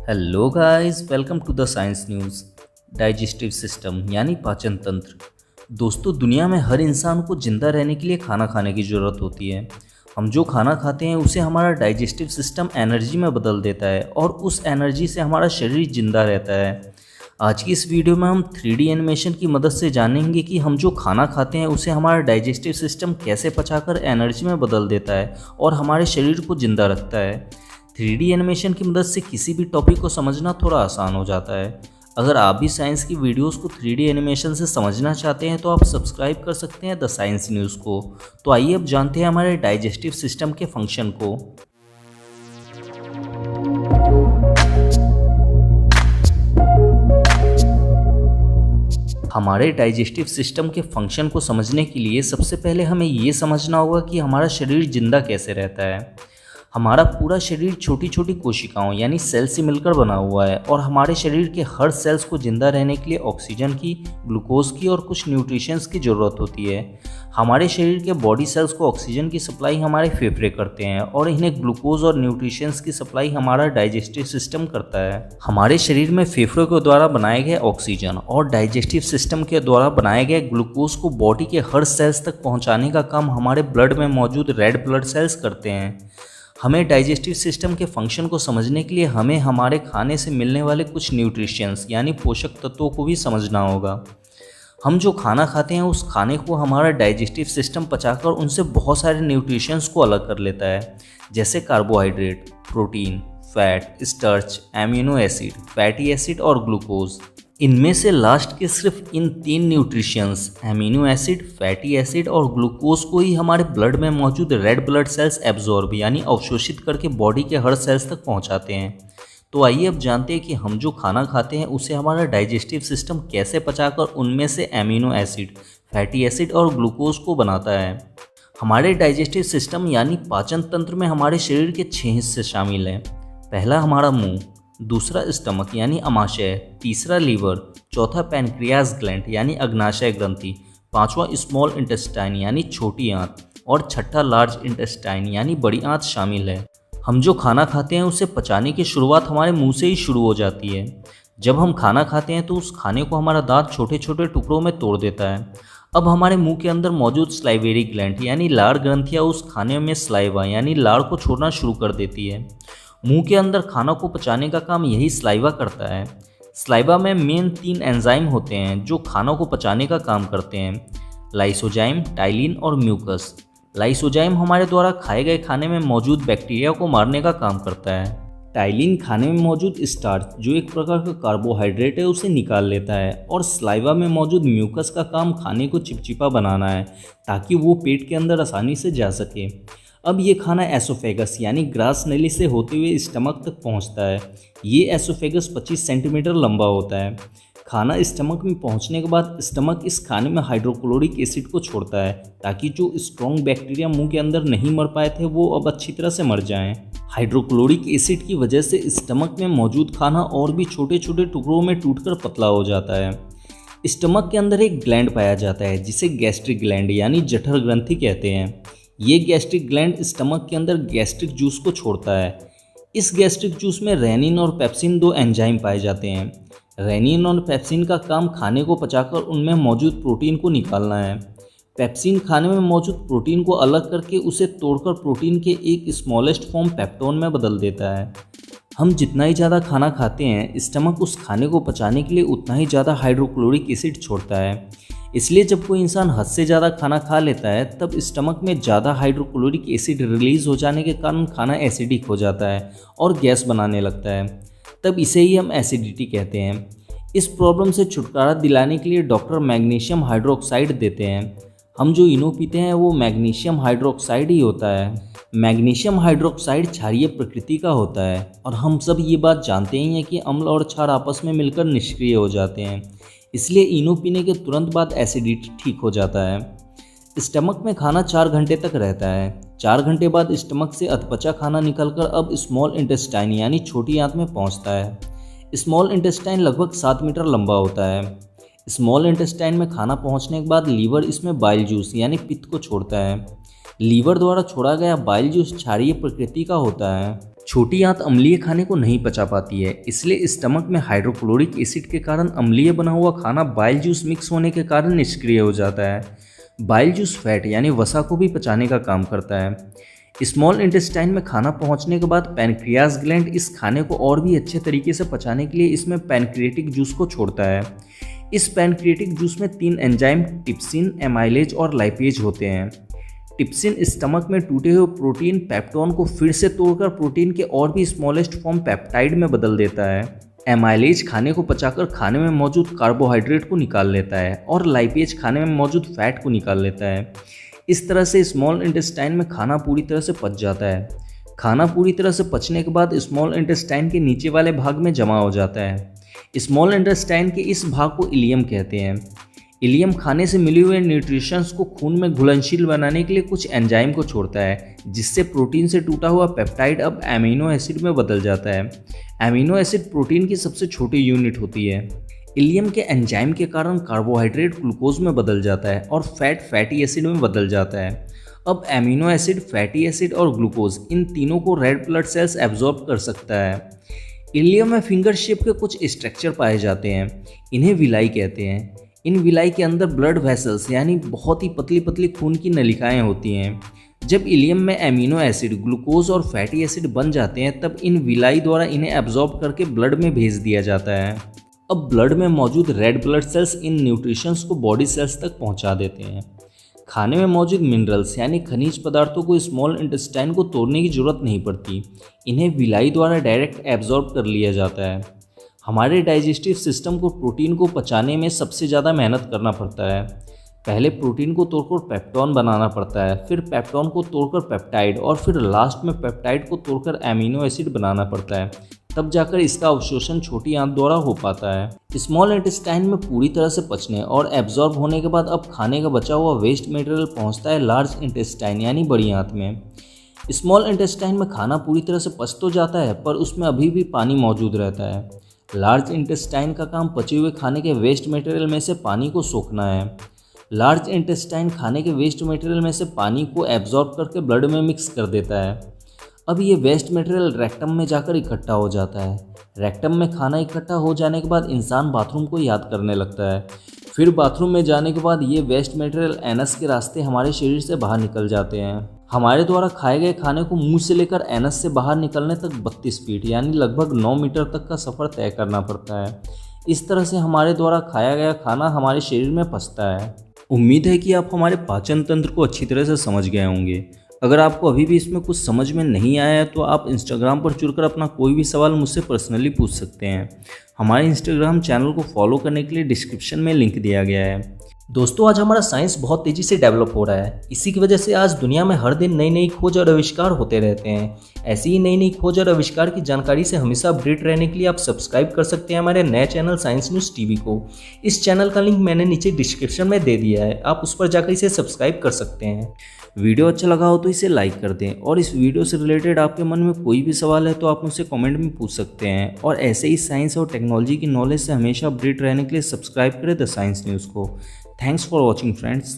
Hello guys, welcome to the science news. Digestive system यानी पाचन तंत्र। दोस्तों, दुनिया में हर इंसान को जिंदा रहने के लिए खाना खाने की ज़रूरत होती है। हम जो खाना खाते हैं उसे हमारा डाइजेस्टिव सिस्टम एनर्जी में बदल देता है और उस एनर्जी से हमारा शरीर जिंदा रहता है। आज की इस वीडियो में हम 3D एनिमेशन की मदद से जानेंगे कि हम जो खाना खाते हैं उसे हमारा डाइजेस्टिव सिस्टम कैसे पचाकर एनर्जी में बदल देता है और हमारे शरीर को जिंदा रखता है। 3D एनिमेशन की मदद से किसी भी टॉपिक को समझना थोड़ा आसान हो जाता है। अगर आप भी साइंस की वीडियोस को 3D एनिमेशन से समझना चाहते हैं तो आप सब्सक्राइब कर सकते हैं द साइंस न्यूज़ को। तो आइए अब जानते हैं हमारे डाइजेस्टिव सिस्टम के फंक्शन को। हमारे डाइजेस्टिव सिस्टम के फंक्शन को समझने के लिए सबसे पहले हमें ये समझना होगा कि हमारा शरीर जिंदा कैसे रहता है। हमारा पूरा शरीर छोटी छोटी कोशिकाओं यानी सेल से मिलकर बना हुआ है और हमारे शरीर के हर सेल्स को जिंदा रहने के लिए ऑक्सीजन की, ग्लूकोज की और कुछ न्यूट्रिशंस की ज़रूरत होती है। हमारे शरीर के बॉडी सेल्स को ऑक्सीजन की सप्लाई हमारे फेफड़े करते हैं और इन्हें ग्लूकोज और न्यूट्रिशंस की सप्लाई हमारा डाइजेस्टिव सिस्टम करता है। हमारे शरीर में फेफड़ों के द्वारा बनाए गए ऑक्सीजन और डाइजेस्टिव सिस्टम के द्वारा बनाए गए ग्लूकोज को बॉडी के हर सेल्स तक पहुँचाने का काम हमारे ब्लड में मौजूद रेड ब्लड सेल्स करते हैं। हमें डाइजेस्टिव सिस्टम के फंक्शन को समझने के लिए हमें हमारे खाने से मिलने वाले कुछ न्यूट्रिशंस यानी पोषक तत्वों को भी समझना होगा। हम जो खाना खाते हैं उस खाने को हमारा डाइजेस्टिव सिस्टम पचाकर उनसे बहुत सारे न्यूट्रिशंस को अलग कर लेता है, जैसे carbohydrate, protein, fat, starch, amino acid, fatty acid और ग्लूकोज। इनमें से लास्ट के सिर्फ इन 3 nutritions amino acid, fatty acid और ग्लूकोज को ही हमारे ब्लड में मौजूद रेड ब्लड सेल्स एब्जॉर्ब यानी अवशोषित करके बॉडी के हर सेल्स तक पहुंचाते हैं। तो आइए अब जानते हैं कि हम जो खाना खाते हैं उसे हमारा डाइजेस्टिव सिस्टम कैसे पचाकर उनमें से एमिनो एसिड, फैटी एसिड और ग्लूकोज को बनाता है। हमारे डाइजेस्टिव सिस्टम यानी पाचन तंत्र में हमारे शरीर के 6 हिस्से शामिल हैं। पहला हमारा मुंह, दूसरा स्टमक यानी अमाशय, तीसरा लीवर, चौथा पैनक्रियाज ग्लैंड यानी अग्नाशय ग्रंथि, पांचवा स्मॉल इंटेस्टाइन यानी छोटी आंत और छठा लार्ज इंटेस्टाइन यानी बड़ी आंत शामिल है। हम जो खाना खाते हैं उसे पचाने की शुरुआत हमारे मुंह से ही शुरू हो जाती है। जब हम खाना खाते हैं तो उस खाने को हमारा दांत छोटे छोटे टुकड़ों में तोड़ देता है। अब हमारे मुंह के अंदर मौजूद स्लाइवेरी ग्लैंड यानी लार ग्रंथियाँ उस खाने में स्लाइवा यानी लार को छोड़ना शुरू कर देती है। मुंह के अंदर खाना को पचाने का काम यही स्लाइवा करता है। स्लाइवा में मेन 3 एंजाइम होते हैं जो खानों को पचाने का काम करते हैं, लाइसोजाइम, टाइलिन और म्यूकस। लाइसोजाइम हमारे द्वारा खाए गए खाने में मौजूद बैक्टीरिया को मारने का काम करता है। टाइलिन खाने में मौजूद स्टार्च जो एक प्रकार का कार्बोहाइड्रेट है उसे निकाल लेता है और स्लाइवा में मौजूद म्यूकस का काम खाने को चिपचिपा बनाना है ताकि वो पेट के अंदर आसानी से जा सके। अब ये खाना एसोफेगस यानी ग्रास नली से होते हुए स्टमक तक पहुंचता है। ये एसोफेगस 25 सेंटीमीटर लंबा होता है। खाना स्टमक में पहुंचने के बाद स्टमक इस खाने में हाइड्रोक्लोरिक एसिड को छोड़ता है ताकि जो स्ट्रॉन्ग बैक्टीरिया मुंह के अंदर नहीं मर पाए थे वो अब अच्छी तरह से मर जाएं। हाइड्रोक्लोरिक एसिड की वजह से स्टमक में मौजूद खाना और भी छोटे छोटे टुकड़ों में टूटकर पतला हो जाता है। स्टमक के अंदर एक ग्लैंड पाया जाता है जिसे गैस्ट्रिक ग्लैंड यानी जठर ग्रंथि कहते हैं। ये गैस्ट्रिक ग्लैंड स्टमक के अंदर गैस्ट्रिक जूस को छोड़ता है। इस गैस्ट्रिक जूस में रेनिन और पेप्सिन 2 एंजाइम पाए जाते हैं। रेनिन और पेप्सिन का काम खाने को पचाकर उनमें मौजूद प्रोटीन को निकालना है। पेप्सिन खाने में मौजूद प्रोटीन को अलग करके उसे तोड़कर प्रोटीन के एक स्मॉलेस्ट फॉर्म पेप्टोन में बदल देता है। हम जितना ही ज़्यादा खाना खाते हैं स्टमक उस खाने को पचाने के लिए उतना ही ज़्यादा हाइड्रोक्लोरिक एसिड छोड़ता है। इसलिए जब कोई इंसान हद से ज़्यादा खाना खा लेता है तब स्टमक में ज़्यादा हाइड्रोक्लोरिक एसिड रिलीज हो जाने के कारण खाना एसिडिक हो जाता है और गैस बनाने लगता है। तब इसे ही हम एसिडिटी कहते हैं। इस प्रॉब्लम से छुटकारा दिलाने के लिए डॉक्टर मैग्नीशियम हाइड्रोक्साइड देते हैं। हम जो इनो पीते हैं वो मैग्नीशियम हाइड्रोक्साइड ही होता है। मैग्नीशियम हाइड्रोक्साइड क्षारीय प्रकृति का होता है और हम सब ये बात जानते ही हैं कि अम्ल और क्षार आपस में मिलकर निष्क्रिय हो जाते हैं। इसलिए इनो पीने के तुरंत बाद एसिडिटी ठीक हो जाता है। स्टमक में खाना 4 घंटे तक रहता है। 4 घंटे बाद स्टमक से अधपचा खाना निकलकर अब स्मॉल इंटेस्टाइन यानी छोटी आंत में पहुंचता है। स्मॉल इंटेस्टाइन लगभग 7 मीटर लंबा होता है। स्मॉल इंटेस्टाइन में खाना पहुंचने के बाद लीवर इसमें बाइल जूस यानी पित्त को छोड़ता है। लीवर द्वारा छोड़ा गया बाइल जूस क्षारीय प्रकृति का होता है। छोटी आंत अम्लीय खाने को नहीं पचा पाती है, इसलिए स्टमक में हाइड्रोक्लोरिक एसिड के कारण अम्लीय बना हुआ खाना बाइल जूस मिक्स होने के कारण निष्क्रिय हो जाता है। बाइल जूस फैट यानी वसा को भी पचाने का काम करता है। स्मॉल इंटेस्टाइन में खाना पहुंचने के बाद पैनक्रियाज ग्लैंड इस खाने को और भी अच्छे तरीके से पचाने के लिए इसमें पैनक्रिएटिक जूस को छोड़ता है। इस पैनक्रिएटिक जूस में 3 एंजाइम टिप्सिन, एमाइलेज और लाइपेज होते हैं। टिप्सिन स्टमक में टूटे हुए प्रोटीन पेप्टोन को फिर से तोड़कर प्रोटीन के और भी स्मॉलेस्ट फॉर्म पेप्टाइड में बदल देता है। एमाइलेज खाने को पचाकर खाने में मौजूद कार्बोहाइड्रेट को निकाल लेता है और लाइपेज खाने में मौजूद फैट को निकाल लेता है। इस तरह से स्मॉल इंटेस्टाइन में खाना पूरी तरह से पच जाता है। खाना पूरी तरह से पचने के बाद स्मॉल इंटेस्टाइन के नीचे वाले भाग में जमा हो जाता है। स्मॉल इंटेस्टाइन के इस भाग को इलियम कहते हैं। इलियम खाने से मिले हुए न्यूट्रिशंस को खून में घुलनशील बनाने के लिए कुछ एंजाइम को छोड़ता है, जिससे प्रोटीन से टूटा हुआ पेप्टाइड अब एमिनो एसिड में बदल जाता है। एमिनो एसिड प्रोटीन की सबसे छोटी यूनिट होती है। इलियम के एंजाइम के कारण कार्बोहाइड्रेट ग्लूकोज में बदल जाता है और फैट फैटी एसिड में बदल जाता है। अब एमिनो एसिड, फैटी एसिड और ग्लूकोज इन तीनों को रेड ब्लड सेल्स एब्जॉर्ब कर सकता है। इलियम में फिंगर शेप के कुछ स्ट्रक्चर पाए जाते हैं, इन्हें विलाई कहते हैं। इन विलाई के अंदर ब्लड वेसल्स यानी बहुत ही पतली पतली खून की नलिकाएं होती हैं। जब इलियम में एमिनो एसिड, ग्लूकोज और फैटी एसिड बन जाते हैं तब इन विलाई द्वारा इन्हें एब्जॉर्ब करके ब्लड में भेज दिया जाता है। अब ब्लड में मौजूद रेड ब्लड सेल्स इन न्यूट्रिशंस को बॉडी सेल्स तक पहुंचा देते हैं। खाने में मौजूद मिनरल्स यानी खनिज पदार्थों को स्मॉल इंटेस्टाइन को तोड़ने की जरूरत नहीं पड़ती, इन्हें विलाई द्वारा डायरेक्ट एब्जॉर्ब कर लिया जाता है। हमारे डाइजेस्टिव सिस्टम को प्रोटीन को पचाने में सबसे ज़्यादा मेहनत करना पड़ता है। पहले प्रोटीन को तोड़कर पेप्टोन बनाना पड़ता है, फिर पेप्टोन को तोड़कर पेप्टाइड और फिर लास्ट में पेप्टाइड को तोड़कर एमिनो एसिड बनाना पड़ता है। तब जाकर इसका अवशोषण छोटी आंत द्वारा हो पाता है। स्मॉल इंटेस्टाइन में पूरी तरह से पचने और एब्जॉर्ब होने के बाद अब खाने का बचा हुआ वेस्ट मटेरियल पहुंचता है लार्ज इंटेस्टाइन यानी बड़ी आंत में। स्मॉल इंटेस्टाइन में खाना पूरी तरह से पच तो जाता है, पर उसमें अभी भी पानी मौजूद रहता है। लार्ज इंटेस्टाइन का काम पचे हुए खाने के वेस्ट मटेरियल में से पानी को सोखना है। लार्ज इंटेस्टाइन खाने के वेस्ट मटेरियल में से पानी को एब्जॉर्ब करके ब्लड में मिक्स कर देता है। अब ये वेस्ट मटेरियल रेक्टम में जाकर इकट्ठा हो जाता है। रेक्टम में खाना इकट्ठा हो जाने के बाद इंसान बाथरूम को याद करने लगता है। फिर बाथरूम में जाने के बाद ये वेस्ट मटेरियल एनस के रास्ते हमारे शरीर से बाहर निकल जाते हैं। हमारे द्वारा खाए गए खाने को मुंह से लेकर एनस से बाहर निकलने तक 32 फीट यानी लगभग 9 मीटर तक का सफ़र तय करना पड़ता है। इस तरह से हमारे द्वारा खाया गया खाना हमारे शरीर में पचता है। उम्मीद है कि आप हमारे पाचन तंत्र को अच्छी तरह से समझ गए होंगे। अगर आपको अभी भी इसमें कुछ समझ में नहीं आया है तो आप इंस्टाग्राम पर जुड़कर अपना कोई भी सवाल मुझसे पर्सनली पूछ सकते हैं। हमारे इंस्टाग्राम चैनल को फॉलो करने के लिए डिस्क्रिप्शन में लिंक दिया गया है। दोस्तों, आज हमारा साइंस बहुत तेज़ी से डेवलप हो रहा है। इसी की वजह से आज दुनिया में हर दिन नई नई खोज और आविष्कार होते रहते हैं। ऐसी ही नई नई खोज और आविष्कार की जानकारी से हमेशा अपडेट रहने के लिए आप सब्सक्राइब कर सकते हैं हमारे नए चैनल साइंस न्यूज़ टीवी को। इस चैनल का लिंक मैंने नीचे डिस्क्रिप्शन में दे दिया है, आप उस पर जाकर इसे सब्सक्राइब कर सकते हैं। वीडियो अच्छा लगा हो तो इसे लाइक कर दें और इस वीडियो से रिलेटेड आपके मन में कोई भी सवाल है तो आप मुझसे कमेंट में पूछ सकते हैं। और ऐसे ही साइंस और टेक्नोलॉजी की नॉलेज से हमेशा अपडेट रहने के लिए सब्सक्राइब करें द साइंस न्यूज़ को। Thanks for watching, friends.